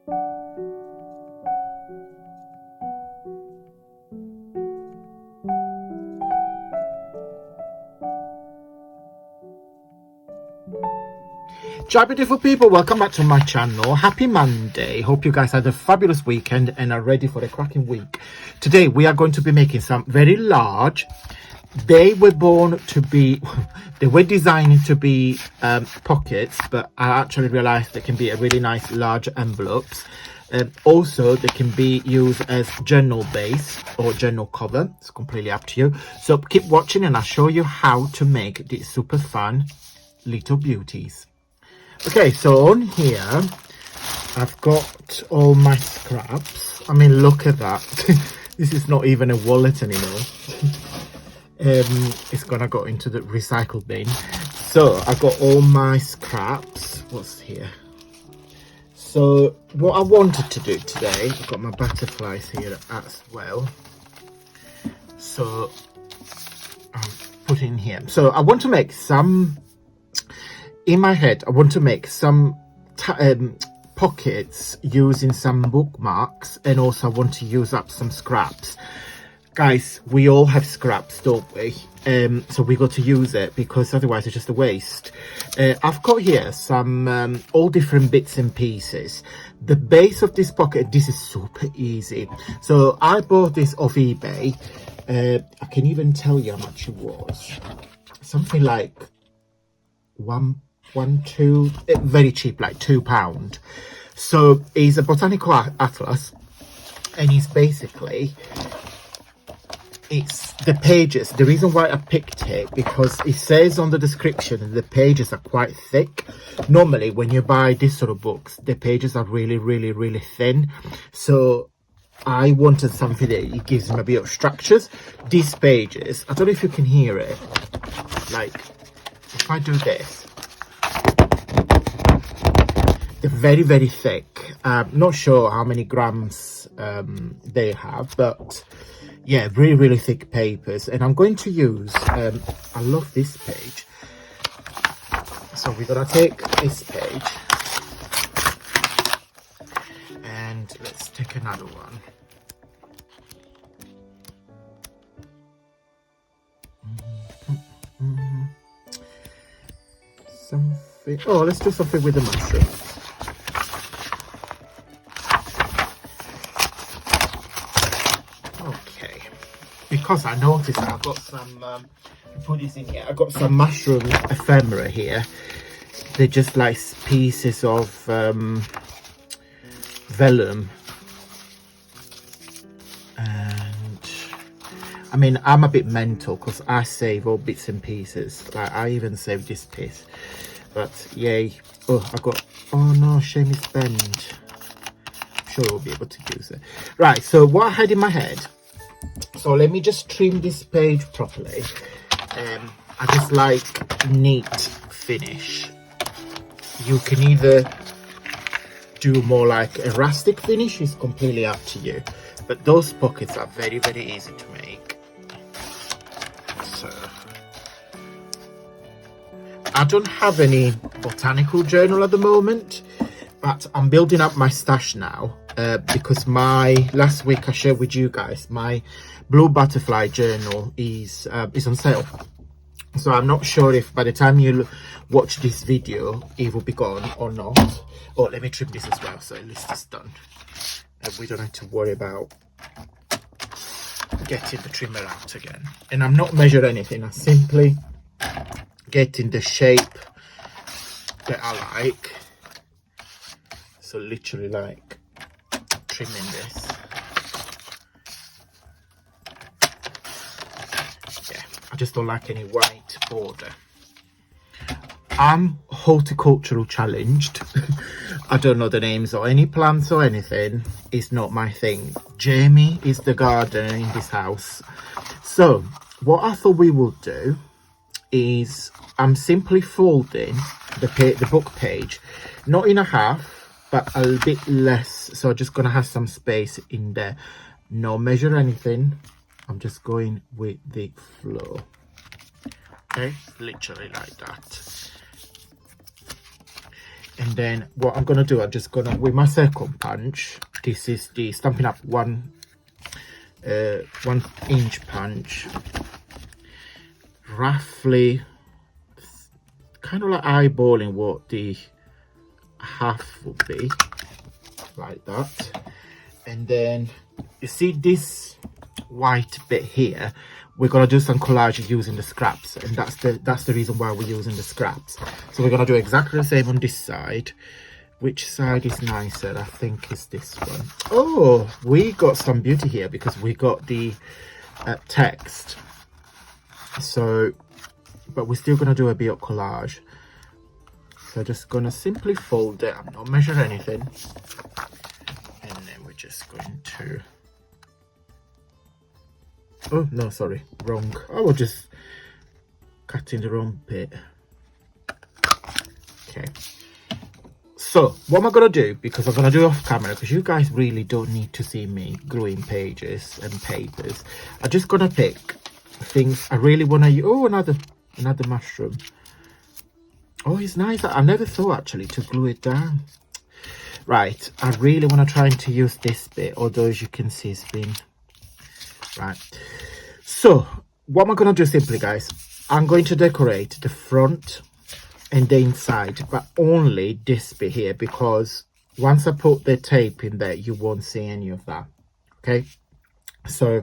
Ciao beautiful people, welcome back to my channel. Happy Monday. Hope you guys had a fabulous weekend and are ready for a cracking week. Today we are going to be making some very large, they were designed to be pockets, but I actually realized they can be a really nice large envelopes. Also they can be used as journal base or journal cover. It's completely up to you, so keep watching and I'll show you how to make these super fun little beauties. Okay, so on here I've got all my scraps. I mean, look at that. This is not even a wallet anymore. It's gonna go into the recycle bin. So I've got all my scraps. What's here? So what I wanted to do today, I've got my butterflies here as well, so I'll put in here. So I want to make some, in my head I want to make some pockets using some bookmarks, and also I want to use up some scraps. Guys, we all have scraps, don't we? So we got to use it, because otherwise it's just a waste. I've got here some all different bits and pieces. The base of this pocket, this is super easy. So I bought this off eBay. I can even tell you how much it was. Something like two, very cheap, like £2. So it's a botanical atlas, and it's basically, it's the pages. The reason why I picked it, because it says on the description that the pages are quite thick. Normally when you buy this sort of books, the pages are really thin, so I wanted something that it gives them a bit of structures. These pages, I don't know if you can hear it, like if I do this, they're very thick. Not sure how many grams they have, but yeah, really thick papers. And I'm going to use, I love this page. So we're gonna take this page and let's take another one. Something, oh, let's do something with the mushrooms. Because I noticed that I've got some, put this in here, I've got some mushroom ephemera here. They're just like pieces of vellum. And I mean, I'm a bit mental because I save all bits and pieces. Like I even saved this piece. But yay. Oh, I got, oh no, shame it's bent. I'm sure we'll be able to use it. Right, so what I had in my head, so let me just trim this page properly. I just like neat finish. You can either do more like a rustic finish, it's completely up to you. But those pockets are very easy to make. So I don't have any botanical journal at the moment, but I'm building up my stash now. Because my last week I shared with you guys my blue butterfly journal is on sale, so I'm not sure if by the time you watch this video it will be gone or not. Oh, let me trim this as well, so at least it's done and we don't have to worry about getting the trimmer out again. And I'm not measuring anything, I'm simply getting the shape that I like. So literally like trimming this. Yeah, I just don't like any white border. I'm horticultural challenged. I don't know the names or any plants or anything. It's not my thing. Jamie is the gardener in this house. So what I thought we would do is I'm simply folding the book page, not in a half, but a bit less, so I'm just gonna have some space in there. No measure anything, I'm just going with the flow. Okay, literally like that. And then what I'm gonna do, I'm just gonna, with my circle punch, this is the Stampin' Up! 1 inch punch, roughly kind of like eyeballing what the half would be, like that. And then you see this white bit here, we're gonna do some collage using the scraps, and that's the reason why we're using the scraps. So we're gonna do exactly the same on this side. Which side is nicer? I think is this one. Oh, we got some beauty here because we got the text. So, but we're still gonna do a bit of collage. So just gonna simply fold it. I'm not measuring anything, and then we're just going to. Oh no, sorry, wrong. I was just cutting the wrong bit. Okay. So what am I gonna do? Because I'm gonna do it off camera, because you guys really don't need to see me gluing pages and papers. I'm just gonna pick things I really wanna use. Oh, another mushroom. Oh, it's nice. I never thought actually to glue it down. Right, I really want to try to use this bit, although as you can see it's been right. So what am I going to do simply, guys? I'm going to decorate the front and the inside, but only this bit here, because once I put the tape in there you won't see any of that. Okay, so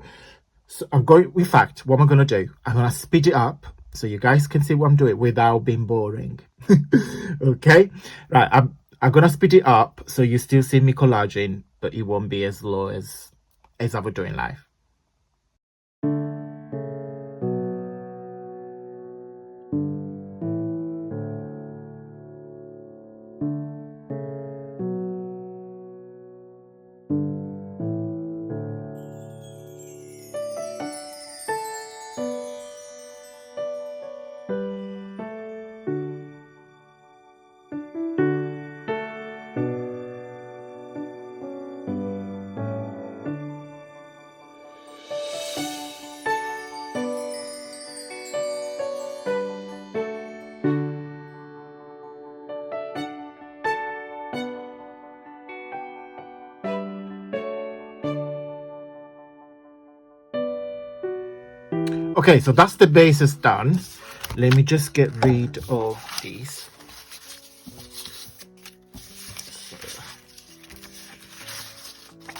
I'm going, in fact, what I'm going to do, I'm going to speed it up so you guys can see what I'm doing without being boring. Okay, right, I'm gonna speed it up so you still see me collaging, but it won't be as slow as I would do in live. Okay, so that's the basis done. Let me just get rid of these.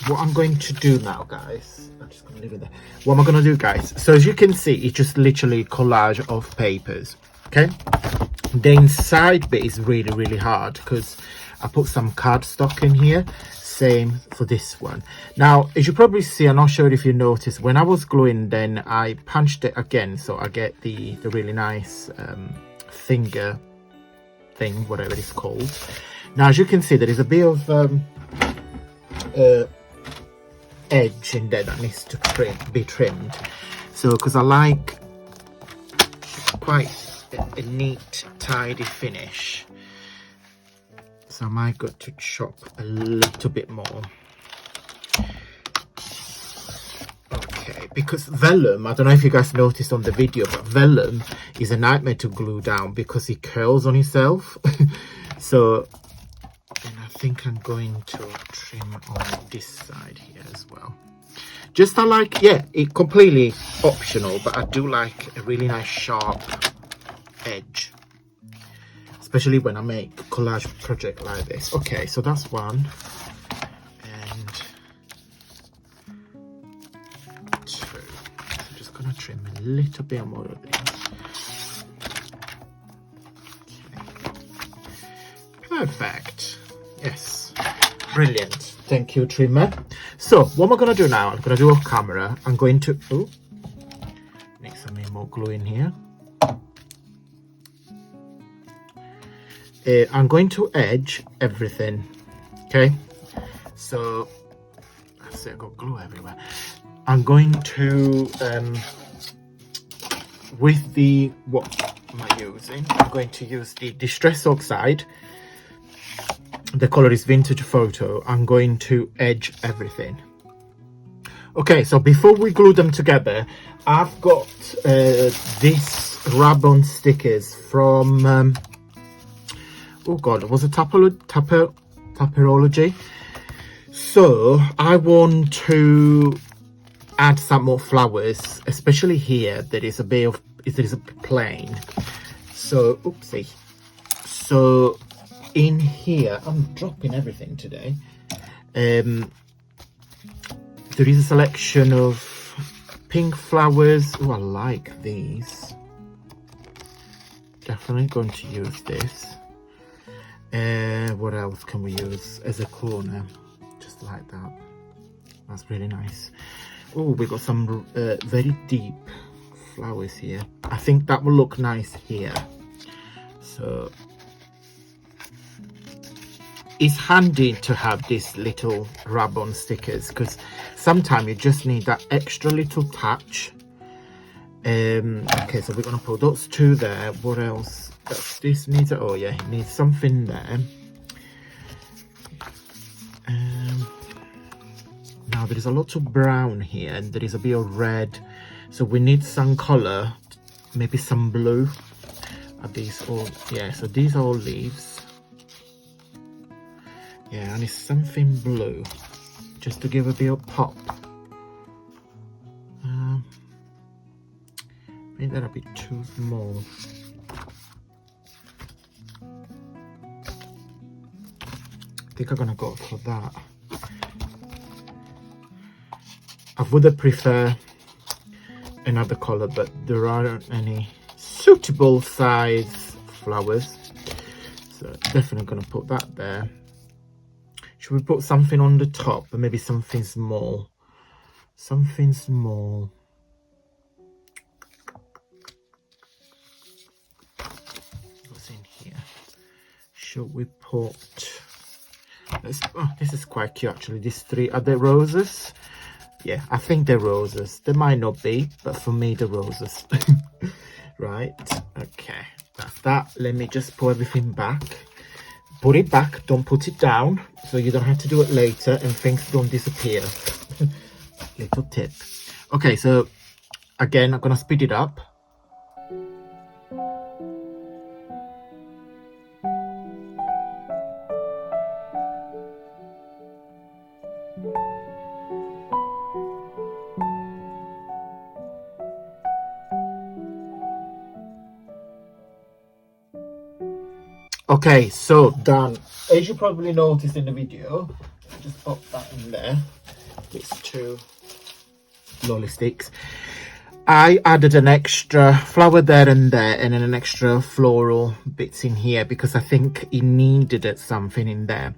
What I'm going to do now, guys, I'm just gonna leave it there. What am I gonna do, guys? So as you can see, it's just literally collage of papers. Okay, the inside bit is really hard because I put some cardstock in here. Same for this one. Now, as you probably see, I'm not sure if you noticed, when I was gluing, then I punched it again, so I get the really nice finger thing, whatever it's called. Now, as you can see, there is a bit of edge in there that needs to be trimmed. So, because I like quite a neat, tidy finish. So I might got to chop a little bit more. Okay, because vellum, I don't know if you guys noticed on the video, but vellum is a nightmare to glue down because it curls on itself. So, and I think I'm going to trim on this side here as well. Just I like, yeah, it completely optional, but I do like a really nice sharp edge, especially when I make a collage project like this. Okay, so that's one. And two. I'm just gonna trim a little bit more of this. Okay. Perfect. Yes. Brilliant. Thank you, trimmer. So what am I gonna do now? I'm gonna do off camera. I'm going to need some more glue in here. I'm going to edge everything. Okay, so I see I got glue everywhere. I'm going to with the, what am I using? I'm going to use the Distress Oxide. The color is Vintage Photo. I'm going to edge everything. Okay, so before we glue them together, I've got this rub-on stickers from oh god, it was a tapperology. So I want to add some more flowers, especially here. There is a bit of, there is a plain. So oopsie. So in here, I'm dropping everything today. There is a selection of pink flowers. Oh, I like these. Definitely going to use this. What else can we use as a corner? Just like that. That's really nice. Oh, we got some very deep flowers here. I think that will look nice here. So it's handy to have these little rub-on stickers, because sometimes you just need that extra little touch. Okay, so we're gonna put those two there. What else? This needs it. Oh yeah, it needs something there. Now there is a lot of brown here, and there is a bit of red, so we need some color, maybe some blue. Are these all? Yeah, so these are all leaves. Yeah, and it's something blue, just to give a bit of pop. I think that'll be too small. I think I'm gonna go for that. I would prefer another color, but there aren't any suitable size flowers, so definitely gonna put that there. Should we put something on the top, or maybe something small? Something small. What's in here? Should we put? Oh, this is quite cute actually. These three, are they roses? Yeah, I think they're roses. They might not be, but for me, they're roses. Right. Okay, that's that. Let me just put everything back. Put it back, don't put it down, so you don't have to do it later and things don't disappear. Little tip. Okay, so again, I'm gonna speed it up. Okay, so done. As you probably noticed in the video, just pop that in there. These two lolly sticks. I added an extra flower there and then an extra floral bits in here because I think it needed something in there.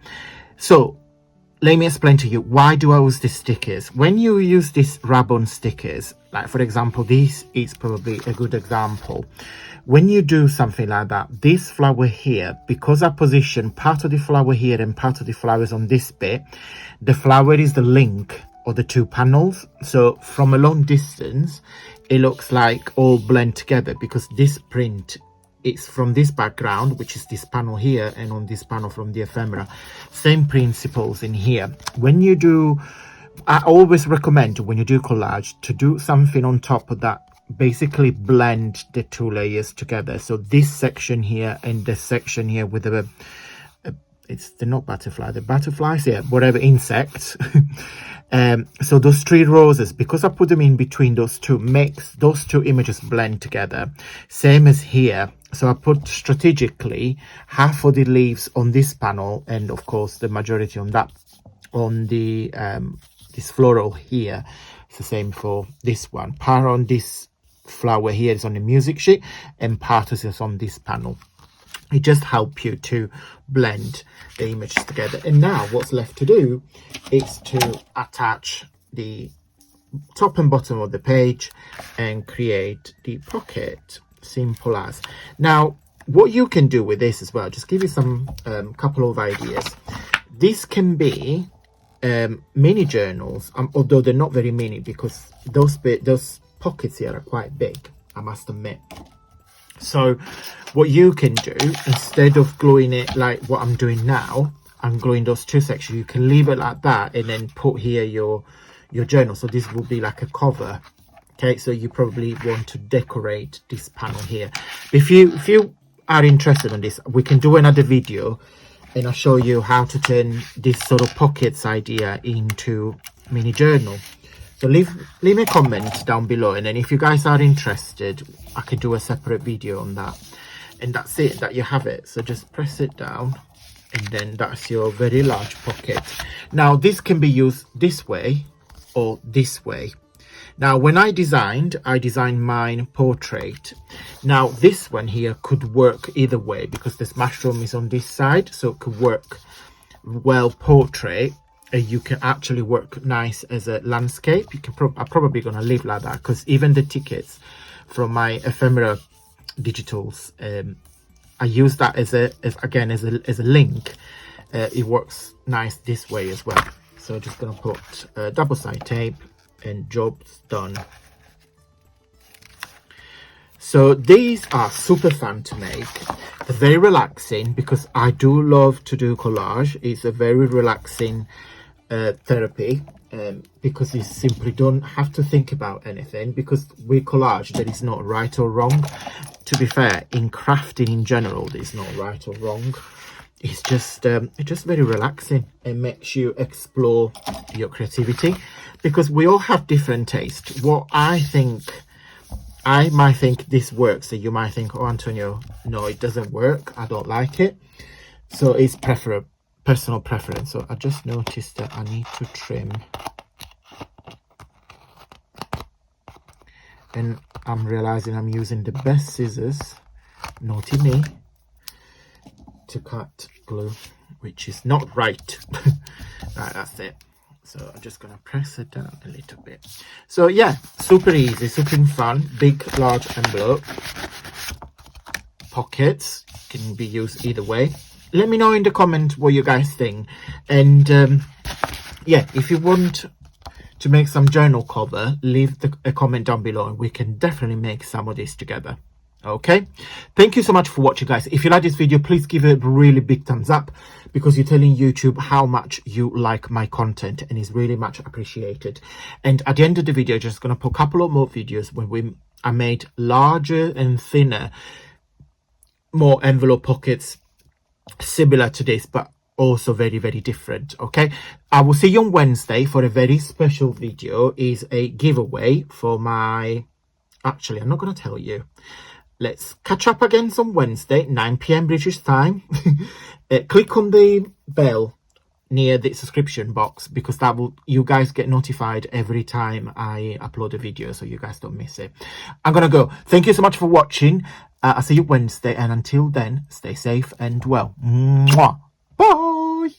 So let me explain to you, why do I use these stickers? When you use these rub-on stickers, like for example, this is probably a good example. When you do something like that, this flower here, because I position part of the flower here and part of the flowers on this bit, the flower is the link of the two panels. So from a long distance, it looks like all blend together because this print is from this background, which is this panel here, and on this panel from the ephemera. Same principles in here. When you do, I always recommend when you do collage to do something on top of that, basically blend the two layers together. So this section here and this section here with they're not butterfly, the butterflies, yeah, whatever, insects. So those three roses, because I put them in between those two, makes those two images blend together. Same as here. So I put strategically half of the leaves on this panel, and of course the majority on that, on the this floral here. It's the same for this one. Part on this flower here is on the music sheet, and part is on this panel. It just helps you to blend the images together. And now what's left to do is to attach the top and bottom of the page and create the pocket. Simple as. Now what you can do with this as well, just give you some couple of ideas. This can be mini journals, although they're not very mini because those pockets here are quite big, I must admit. So what you can do, instead of gluing it like what I'm doing now, I'm gluing those two sections, you can leave it like that and then put here your journal. So this will be like a cover. Okay, so you probably want to decorate this panel here. If you are interested in this, we can do another video and I'll show you how to turn this sort of pockets idea into mini journal. So leave me a comment down below, and then if you guys are interested, I can do a separate video on that. And that's it, that you have it. So just press it down, and then that's your very large pocket. Now this can be used this way or this way. Now when I designed mine portrait. Now this one here could work either way because this mushroom is on this side, so it could work well portrait. You can actually work nice as a landscape. You can I'm probably gonna leave like that, because even the tickets from my ephemera digitals, I use that as a link. It works nice this way as well. So just gonna put double side tape, and job's done. So these are super fun to make. They're very relaxing because I do love to do collage. It's a very relaxing therapy, because you simply don't have to think about anything, because with collage there is not right or wrong. To be fair, in crafting in general there's not right or wrong. It's just very relaxing and makes you explore your creativity, because we all have different tastes. What I might think this works, and you might think, oh Antonio, no, it doesn't work, I don't like it. So it's personal preference. So I just noticed that I need to trim, and I'm realizing I'm using the best scissors, naughty me, to cut glue, which is not right. Right, that's it. So I'm just gonna press it down a little bit. So yeah, super easy, super fun. Big, large envelope. Pockets can be used either way. Let me know in the comment what you guys think. And yeah, if you want to make some journal cover, leave a comment down below and we can definitely make some of this together. Okay, thank you so much for watching, guys. If you like this video, please give it a really big thumbs up, because you're telling YouTube how much you like my content, and it's really much appreciated. And at the end of the video, just gonna put a couple of more videos when I made larger and thinner, more envelope pockets similar to this, but also very, very different. Okay, I will see you on Wednesday for a very special video. Is a giveaway for my, actually I'm not going to tell you. Let's catch up again on Wednesday, 9 p.m. British time. Click on the bell near the subscription box, because that will, you guys get notified every time I upload a video, so you guys don't miss it. I'm gonna go. Thank you so much for watching. I'll see you Wednesday, and until then, stay safe and well. Mwah. Bye.